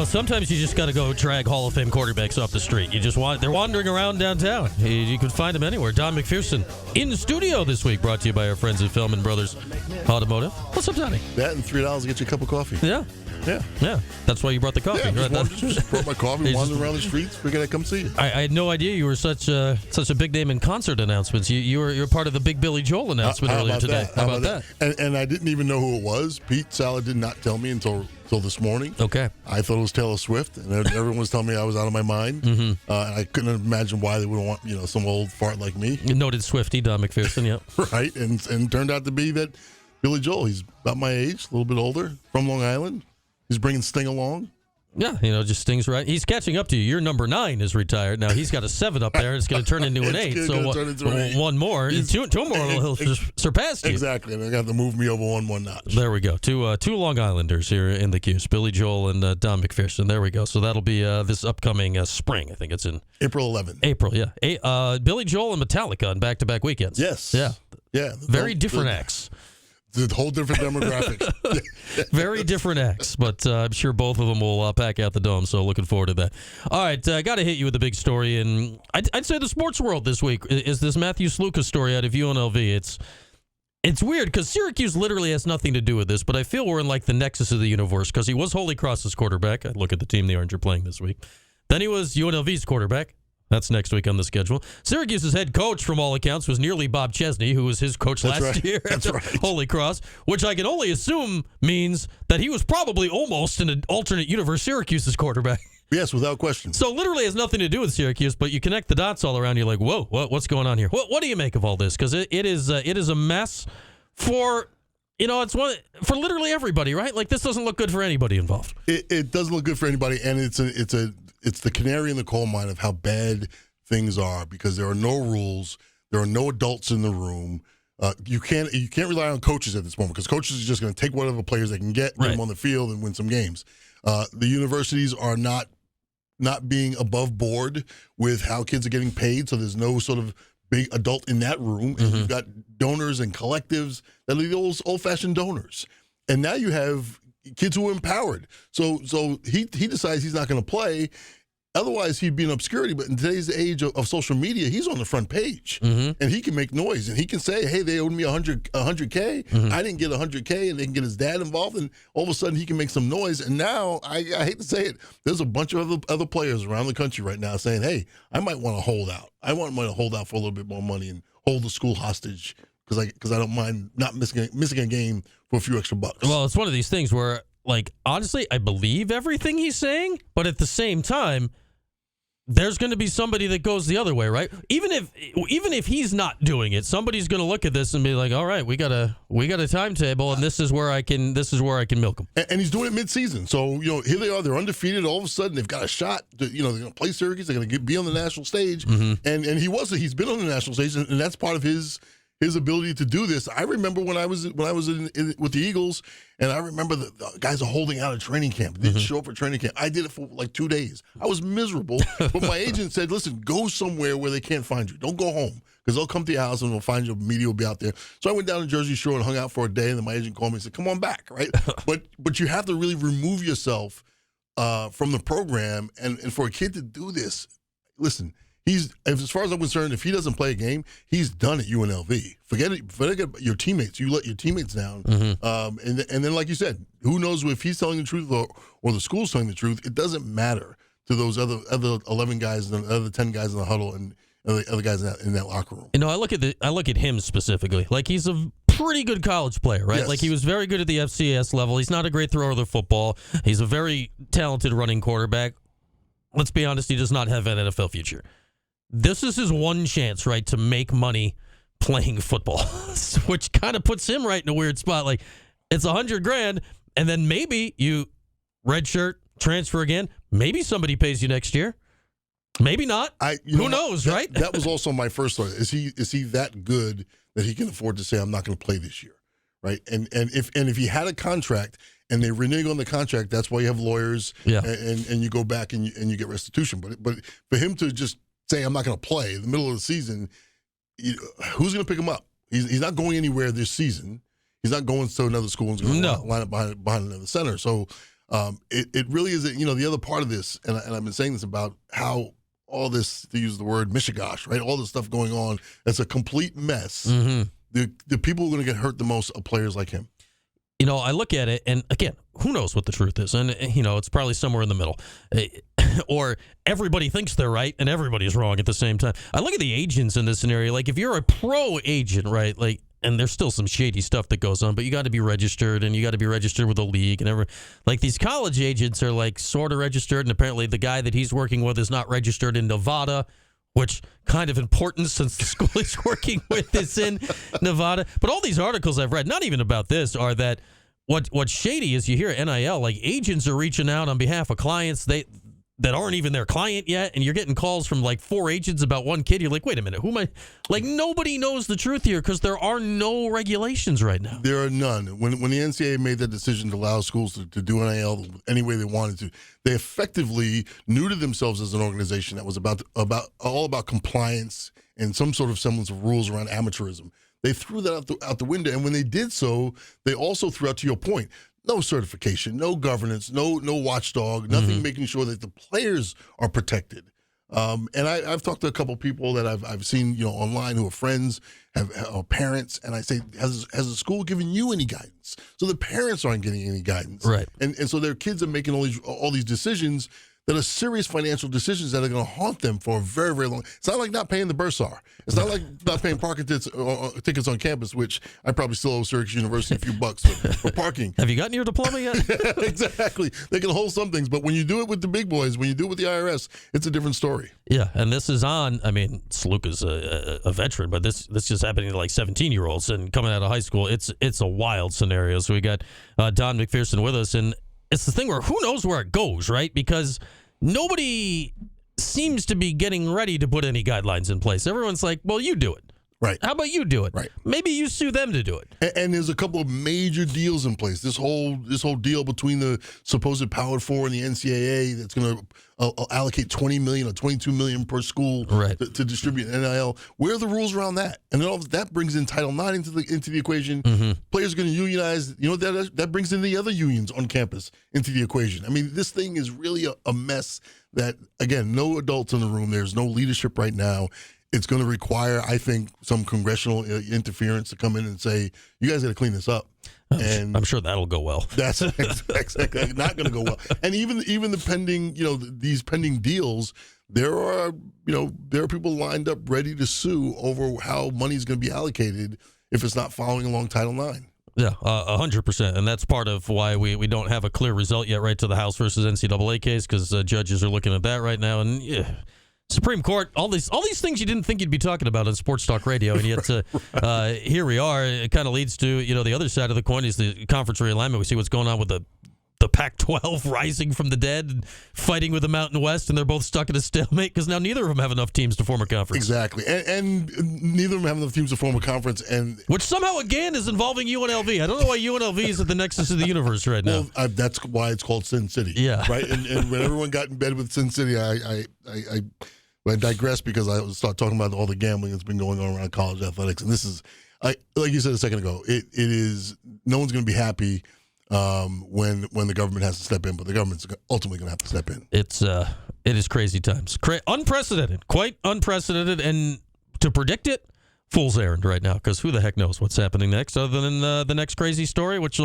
Sometimes you just got to go drag Hall of Fame quarterbacks off the street. They're wandering around downtown. You can find them anywhere. Don McPherson in the studio this week, brought to you by our friends at Feldman Brothers Automotive. What's up, Donnie? That and $3 to get you a cup of coffee. Yeah. That's why you brought the coffee. Yeah, just brought my coffee, wandered around the streets. Figured I'd come see you. I had no idea you were such a big name in concert announcements. You're part of the big Billy Joel announcement earlier today. How about that? And I didn't even know who it was. Pete Sala did not tell me until this morning. Okay. I thought it was Taylor Swift, and everyone was telling me I was out of my mind. Mm-hmm. And I couldn't imagine why they would want some old fart like me. Noted Swiftie, Don McPherson. Yeah. Right, and turned out to be that Billy Joel. He's about my age, a little bit older, from Long Island. He's bringing Sting along. Yeah, just Sting's right. He's catching up to you. Your number 9 is retired. Now he's got a 7 up there. It's going to turn into an 8. So one more. Two more, he'll surpass you. Exactly. And they got to move me over one notch. There we go. Two Long Islanders here in the queues. Billy Joel and Don McPherson. There we go. So that'll be this upcoming spring. I think it's in April 11th. April, yeah. Billy Joel and Metallica on back-to-back weekends. Yes. Yeah. Yeah. Very different acts. It's a whole different demographic. Very different acts, but I'm sure both of them will pack out the dome, so looking forward to that. All right, got to hit you with a big story, and I'd say the sports world this week is this Matthew Sluka story out of UNLV. It's weird because Syracuse literally has nothing to do with this, but I feel we're in like the nexus of the universe because he was Holy Cross's quarterback. I look at the team the Orange are playing this week. Then he was UNLV's quarterback. That's next week on the schedule. Syracuse's head coach, from all accounts, was nearly Bob Chesney, who was his coach last year at Holy Cross, which I can only assume means that he was probably almost in an alternate universe Syracuse's quarterback. Yes, without question. So literally has nothing to do with Syracuse, but you connect the dots all around. You're like, whoa, what's going on here? What do you make of all this? Because it is a mess for... it's for literally everybody, right? Like, this doesn't look good for anybody involved. It doesn't look good for anybody, and it's the canary in the coal mine of how bad things are because there are no rules, there are no adults in the room. You can't rely on coaches at this moment because coaches are just going to take whatever players they can get them on the field and win some games. The universities are not being above board with how kids are getting paid, so there's no sort of big adult in that room. And you've got donors and collectives that are the old-fashioned donors. And now you have kids who are empowered. So he decides he's not going to play. Otherwise, he'd be in obscurity. But in today's age of social media, he's on the front page. And he can make noise. And he can say, hey, they owed me $100K. I didn't get $100K. And they can get his dad involved. And all of a sudden, he can make some noise. And now, I hate to say it, there's a bunch of other players around the country right now saying, hey, I might want to hold out. I want to hold out for a little bit more money and hold the school hostage because I don't mind not missing a game for a few extra bucks. Well, it's one of these things where, like, honestly, I believe everything he's saying, but at the same time, there's going to be somebody that goes the other way, right? Even if he's not doing it, somebody's going to look at this and be like, "All right, we got a timetable, and this is where I can milk him." And he's doing it mid-season, so here they are, they're undefeated. All of a sudden, they've got a shot. They're going to play Syracuse. They're going to be on the national stage, and he's been on the national stage, and that's part of his ability to do this. I remember when I was with the Eagles, and I remember the guys are holding out at training camp. They didn't show up for training camp. I did it for like 2 days. I was miserable, but my agent said, listen, go somewhere where they can't find you. Don't go home because they'll come to your house and they'll find you. Media will be out there. So I went down to Jersey Shore and hung out for a day, and then my agent called me and said, come on back, right? but you have to really remove yourself from the program, and for a kid to do this, listen, as far as I'm concerned, if he doesn't play a game, he's done at UNLV. Forget about your teammates. You let your teammates down. And then, like you said, who knows if he's telling the truth or the school's telling the truth. It doesn't matter to those other 11 guys and the other 10 guys in the huddle and the other guys in that locker room. I look at him specifically. Like, he's a pretty good college player, right? Yes. Like, he was very good at the FCS level. He's not a great thrower of the football. He's a very talented running quarterback. Let's be honest, he does not have an NFL future. This is his one chance, right, to make money playing football, which kind of puts him right in a weird spot. Like, it's $100,000, and then maybe you redshirt, transfer again. Maybe somebody pays you next year. Maybe not. Who knows, right? That was also my first thought. Is he that good that he can afford to say, I'm not going to play this year, right? And if he had a contract and they renege on the contract, that's why you have lawyers. Yeah. And you go back and you get restitution. But for him to just say, I'm not going to play in the middle of the season, who's going to pick him up? He's not going anywhere this season. He's not going to another school and going to line up behind another center. So It really is, the other part of this, and I've been saying this about how all this, to use the word mishigosh, right? All this stuff going on, it's a complete mess. Mm-hmm. The people who are going to get hurt the most are players like him. I look at it, and again, who knows what the truth is? And, it's probably somewhere in the middle. Or everybody thinks they're right, and everybody's wrong at the same time. I look at the agents in this scenario. Like, if you're a pro agent, right, like, and there's still some shady stuff that goes on, but you got to be registered, and you got to be registered with a league and everything. Like, these college agents are, like, sort of registered, and apparently the guy that he's working with is not registered in Nevada, which kind of important since the school he's working with is in Nevada. But all these articles I've read, not even about this, are that what's shady is you hear NIL, like agents are reaching out on behalf of clients that aren't even their client yet, and you're getting calls from like 4 agents about one kid. You're like, wait a minute, who am I? Like, nobody knows the truth here because there are no regulations right now. There are none. When the NCAA made that decision to allow schools to do NIL any way they wanted to, they effectively neutered themselves as an organization that was all about compliance and some sort of semblance of rules around amateurism. They threw that out the window, and when they did so, they also threw out, to your point, no certification, no governance, no watchdog, nothing making sure that the players are protected. And I've talked to a couple people that I've seen online who are friends, are parents, and I say, has the school given you any guidance? So the parents aren't getting any guidance, right? And so their kids are making all these decisions that are serious financial decisions that are going to haunt them for a very, very long. It's not like not paying the bursar. It's not like not paying parking tickets on campus, which I probably still owe Syracuse University a few bucks for parking. Have you gotten your diploma yet? Yeah, exactly. They can hold some things, but when you do it with the big boys, when you do it with the IRS, it's a different story. Yeah, and this is on. I mean, Sluka's a veteran, but this just happening to like 17-year-olds and coming out of high school. It's a wild scenario. So we got Don McPherson with us, and it's the thing where who knows where it goes, right? Because nobody seems to be getting ready to put any guidelines in place. Everyone's like, well, you do it. Right. How about you do it? Right. Maybe you sue them to do it. And there's a couple of major deals in place. This whole deal between the supposed Power Four and the NCAA that's going to allocate $20 million or $22 million per school to distribute NIL. Where are the rules around that? And then all that brings in Title IX into the equation. Players are going to unionize. That brings in the other unions on campus into the equation. I mean, this thing is really a mess that, again, no adults in the room. There's no leadership right now. It's going to require, I think, some congressional interference to come in and say, you guys got to clean this up. And I'm sure that'll go well. That's exactly not going to go well. And even the pending, these pending deals, there are people lined up ready to sue over how money is going to be allocated if it's not following along Title IX. Yeah, 100%. And that's part of why we don't have a clear result yet, right, to the House versus NCAA case, because judges are looking at that right now. And Supreme Court, all these things you didn't think you'd be talking about on Sports Talk Radio, and yet here we are. It kind of leads to the other side of the coin is the conference realignment. We see what's going on with the Pac-12 rising from the dead and fighting with the Mountain West, and they're both stuck in a stalemate because now neither of them have enough teams to form a conference. Exactly, and neither of them have enough teams to form a conference, and which somehow again is involving UNLV. I don't know why UNLV is at the nexus of the universe right now. Well, that's why it's called Sin City. Yeah, right. And when everyone got in bed with Sin City, I digress because I start talking about all the gambling that's been going on around college athletics, and this is, like you said a second ago, it is no one's going to be happy when the government has to step in, but the government's ultimately going to have to step in. It is crazy times, unprecedented, quite unprecedented, and to predict it, fool's errand right now because who the heck knows what's happening next, other than the next crazy story, which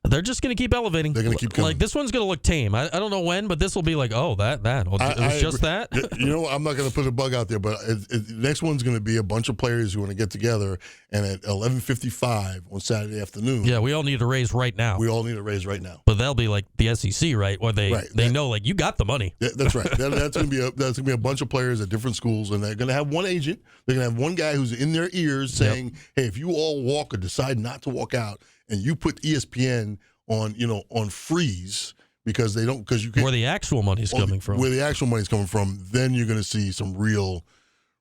they're just going to keep elevating. They're going to keep coming. Like, this one's going to look tame. I don't know when, but this will be like, oh, that. It was just that. I'm not going to put a bug out there, but the next one's going to be a bunch of players who want to get together, and at 11:55 on Saturday afternoon. Yeah, we all need a raise right now. But they'll be like the SEC, right? Where they know, like, you got the money. That's right. That's going to be a bunch of players at different schools, and they're going to have one agent. They're going to have one guy who's in their ears saying, hey, if you all walk or decide not to walk out, and you put ESPN on freeze because you can't, where the actual money's coming from. Where the actual money's coming from, then you're going to see some real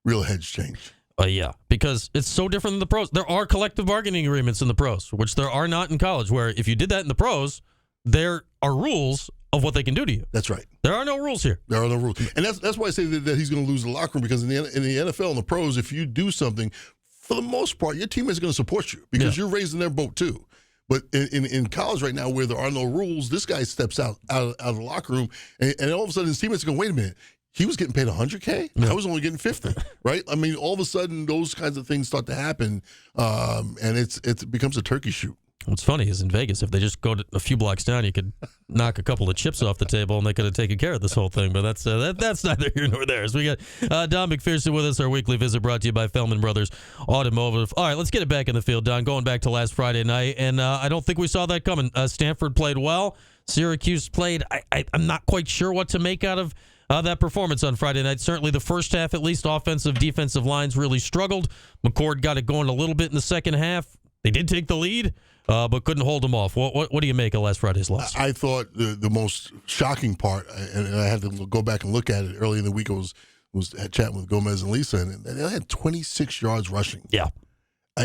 heads change. Yeah, because it's so different than the pros. There are collective bargaining agreements in the pros, which there are not in college, where if you did that in the pros, there are rules of what they can do to you. That's right. There are no rules here. There are no rules. And that's why I say that he's going to lose the locker room, because in the NFL and the pros, if you do something, for the most part, your team is going to support you because you're raising their boat too. But in college right now, where there are no rules, this guy steps out of the locker room, and all of a sudden his teammates are going, wait a minute. He was getting paid $100K. Yeah. I was only getting $50, right? I mean, all of a sudden, those kinds of things start to happen, and it becomes a turkey shoot. What's funny is in Vegas, if they just go a few blocks down, you could knock a couple of chips off the table, and they could have taken care of this whole thing. But that's neither here nor there. So we got Don McPherson with us. Our weekly visit brought to you by Feldman Brothers Automotive. All right, let's get it back in the field, Don. Going back to last Friday night, and I don't think we saw that coming. Stanford played well. Syracuse played. I'm not quite sure what to make out of that performance on Friday night. Certainly the first half, at least, offensive, defensive lines really struggled. McCord got it going a little bit in the second half. They did take the lead, but couldn't hold them off. What do you make of last Friday's loss? I thought the most shocking part, and I had to go back and look at it early in the week, I was chatting with Gomez and Lisa, and they had 26 yards rushing. Yeah.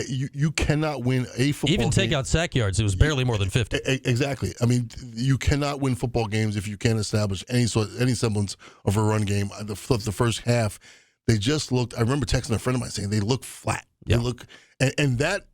You cannot win a football game. Even take out sack yards, it was barely more than 50. Exactly. I mean, you cannot win football games if you can't establish any semblance of a run game. The first half, they just looked. I remember texting a friend of mine saying they look flat. Yeah. They look, and that,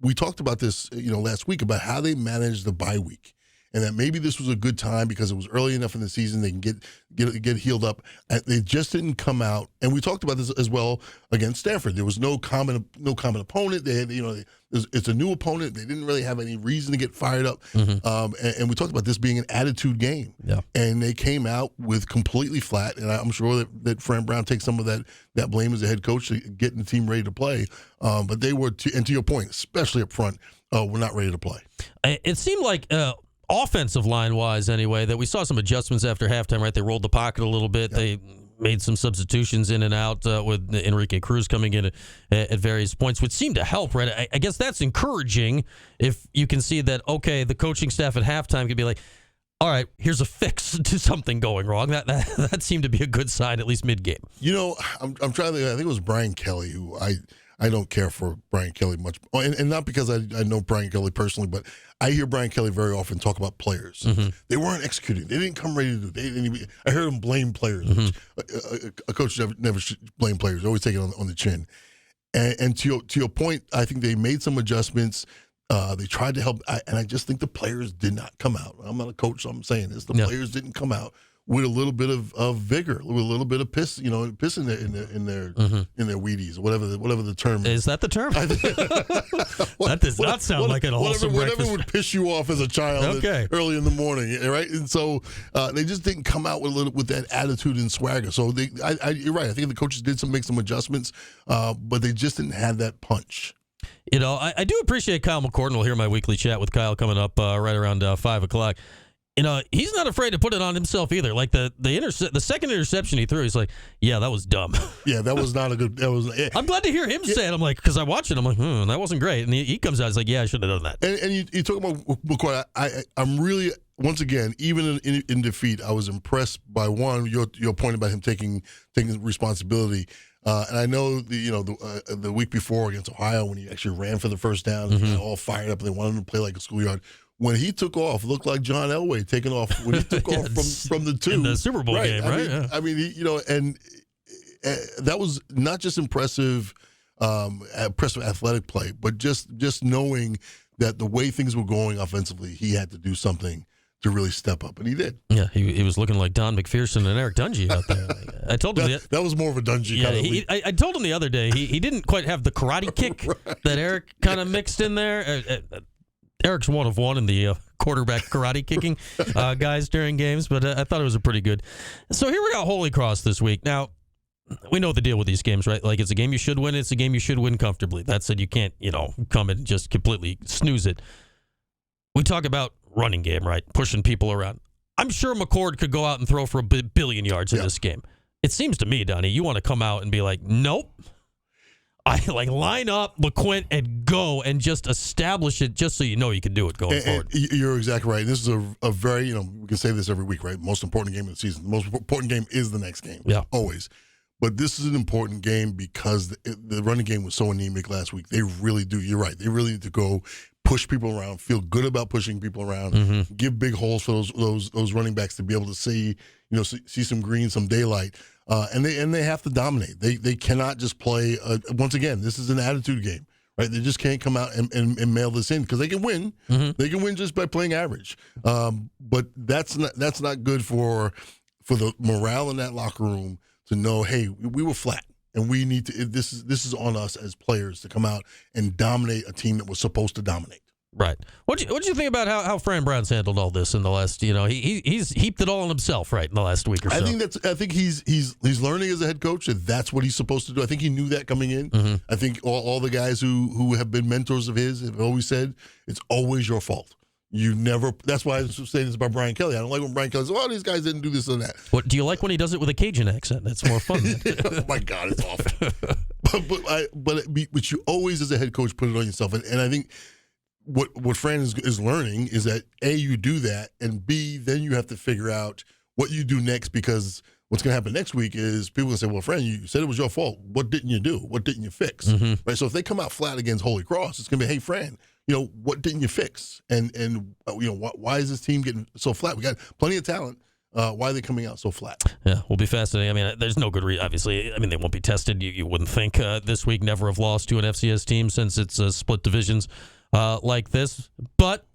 we talked about this last week about how they managed the bye week. And that maybe this was a good time because it was early enough in the season they can get healed up. They just didn't come out, and we talked about this as well against Stanford. There was no common opponent. They had, it's a new opponent. They didn't really have any reason to get fired up. Mm-hmm. And we talked about this being an attitude game. Yeah. And they came out with completely flat. And I'm sure that Fran Brown takes some of that blame as a head coach to getting the team ready to play. But they were, and to your point, especially up front, we're not ready to play. It seemed like. Offensive line-wise, anyway, that we saw some adjustments after halftime, right? They rolled the pocket a little bit. Yep. They made some substitutions in and out with Enrique Cruz coming in at various points, which seemed to help, right? I guess that's encouraging if you can see that, okay, the coaching staff at halftime could be like, all right, here's a fix to something going wrong. That seemed to be a good sign, at least mid-game. I'm trying to think. I think it was Brian Kelly who I don't care for Brian Kelly much, and not because I know Brian Kelly personally, but I hear Brian Kelly very often talk about players. Mm-hmm. They weren't executing. They didn't come ready to do. I heard him blame players. Mm-hmm. A coach never should blame players. They always take it on the chin. And to your point, I think they made some adjustments. They tried to help, and I just think the players did not come out. I'm not a coach, so I'm saying this. The players didn't come out with a little bit of vigor, with a little bit of piss, piss in their Wheaties, whatever the term is. Is that the term? That does not sound like a wholesome breakfast. Whatever would piss you off as a child early in the morning, right? And so they just didn't come out with that attitude and swagger. So you're right. I think the coaches did make some adjustments, but they just didn't have that punch. I do appreciate Kyle McCord. We'll hear my weekly chat with Kyle coming up right around 5 o'clock. He's not afraid to put it on himself either. Like the second interception he threw, he's like, "Yeah, that was dumb." Yeah, that was not a good. I'm glad to hear him say it. I'm like, because I watched it, I'm like, that wasn't great. And he comes out, he's like, "Yeah, I should have done that." And you talk about McCoy. I'm really, once again, even in defeat, I was impressed by your point about him taking responsibility. And I know the week before against Ohio when he actually ran for the first down, mm-hmm. They got all fired up. And they wanted him to play like a schoolyard. When he took off, looked like John Elway taking off. When he took off from the 2 in the Super Bowl game, right? I mean, and that was not just impressive athletic play, but just knowing that the way things were going offensively, he had to do something to really step up, and he did. Yeah, he was looking like Don McPherson and Eric Dungy out there. I told him that was more of a Dungy kind of leap. I told him the other day he didn't quite have the karate kick that Eric kind of mixed in there. Eric's one of one in the quarterback karate kicking guys during games, but I thought it was a pretty good. So here we got Holy Cross this week. Now, we know the deal with these games, right? Like, it's a game you should win. It's a game you should win comfortably. That said, you can't, come and just completely snooze it. We talk about running game, right? Pushing people around. I'm sure McCord could go out and throw for a billion yards in this game. It seems to me, Donnie, you want to come out and be like, nope. I line up LeQuint and go and just establish it just so you know you can do it going forward. You're exactly right. This is a very, we can say this every week, right? Most important game of the season. The most important game is the next game. Yeah. Always. But this is an important game because the running game was so anemic last week. They really do. You're right. They really need to go push people around, feel good about pushing people around, mm-hmm. give big holes for those running backs to be able to see some green, some daylight. And they have to dominate. They cannot just play. Once again, this is an attitude game, right? They just can't come out and mail this in because they can win. Mm-hmm. They can win just by playing average. But that's not good for the morale in that locker room to know, hey, we were flat. And we need to. This is on us as players to come out and dominate a team that was supposed to dominate. Right. What you think about how Fran Brown's handled all this in the last? He's heaped it all on himself, right, in the last week or so. I think he's learning as a head coach that that's what he's supposed to do. I think he knew that coming in. Mm-hmm. I think all the guys who have been mentors of his have always said it's always your fault. You never. That's why I was saying this about Brian Kelly. I don't like when Brian Kelly says, "Oh, these guys didn't do this and that." What do you like when he does it with a Cajun accent? That's more fun. Oh my God, it's awful. but you always, as a head coach, put it on yourself. And I think what Fran is learning is that A, you do that, and B, then you have to figure out what you do next, because what's going to happen next week is people going to say, "Well, Fran, you said it was your fault. What didn't you do? What didn't you fix?" Mm-hmm. Right. So if they come out flat against Holy Cross, it's going to be, "Hey, Fran, what didn't you fix? And why is this team getting so flat? We got plenty of talent. Why are they coming out so flat?" Yeah, will be fascinating. I mean, there's no good reason. Obviously, I mean, they won't be tested. You wouldn't think this week. Never have lost to an FCS team since it's split divisions like this. But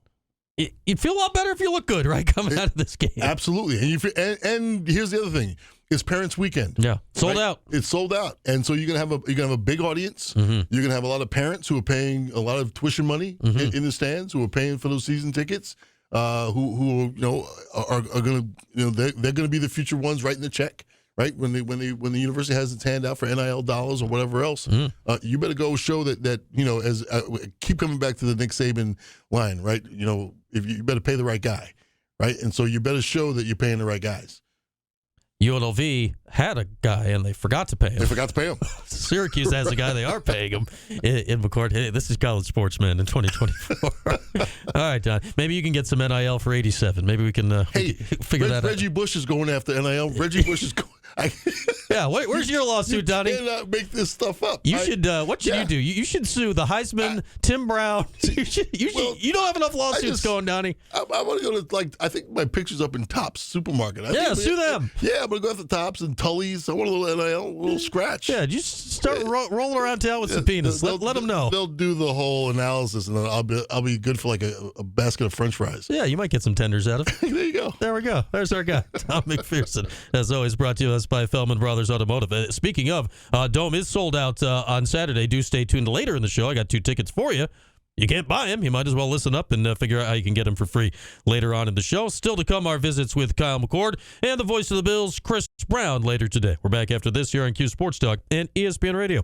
you'd feel a lot better if you look good, right, coming out of this game. Absolutely. And here's the other thing. It's Parents Weekend. Yeah, sold out. It's sold out, and so you're gonna have a big audience. Mm-hmm. You're gonna have a lot of parents who are paying a lot of tuition money in the stands, who are paying for those season tickets. Who are gonna they're gonna be the future ones writing the check, right? When the university has its hand out for NIL dollars or whatever else, you better go show that as keep coming back to the Nick Saban line, right? If you better pay the right guy, right? And so you better show that you're paying the right guys. UNLV had a guy, and they forgot to pay him. They forgot to pay him. Syracuse has a guy they are paying him in McCourt. Hey, this is college sports, man, in 2024. All right, Don. Maybe you can get some NIL for 87. Maybe we can figure that out. Reggie Bush is going after NIL. Reggie Bush is going. Yeah, where's your lawsuit, Donnie? You cannot make this stuff up. You should. What should you do? You should sue the Heisman, Tim Brown. You don't have enough lawsuits going, Donnie. I want to go to I think my picture's up in Tops Supermarket. Sue them. Yeah, I'm gonna go after Tops and Tully's. I want a little NIL, a little scratch. Yeah, just start rolling around town with subpoenas. Let them know. They'll do the whole analysis, and then I'll be good for like a basket of French fries. Yeah, you might get some tenders out of it. There you go. There we go. There's our guy, Don McPherson. As always, brought to us by Feldman Brothers Automotive. Speaking of, Dome is sold out on Saturday. Do stay tuned later in the show. I got 2 tickets for you. You can't buy them. You might as well listen up and figure out how you can get them for free later on in the show. Still to come, our visits with Kyle McCord and the voice of the Bills, Chris Brown, later today. We're back after this here on Q Sports Talk and ESPN Radio.